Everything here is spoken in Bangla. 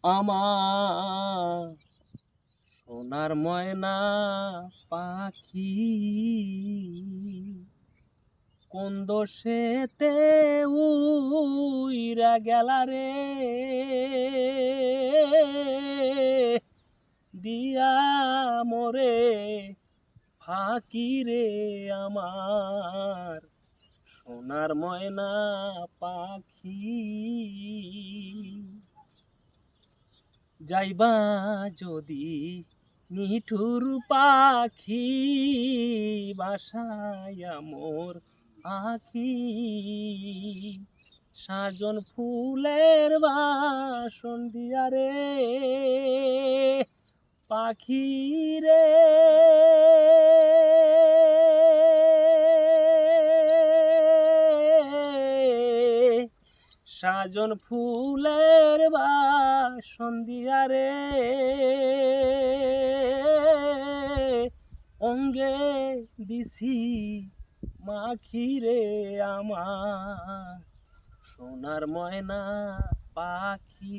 আমার সোনার ময়না পাখি কোন দোষেতে উইরা গেলা রে দিয়া মোরে ফাঁকি রে আমার সোনার ময়না পাখি যাইবা যদি নিঠুর পাখি বাসায়া মোর আখি সাজন ফুলের বাসন দিয়া রে পাখি রে সাজন ফুলের বাসন দিয়া রে অঙ্গে দিছি মাখি রে আমার সোনার ময়না পাখি।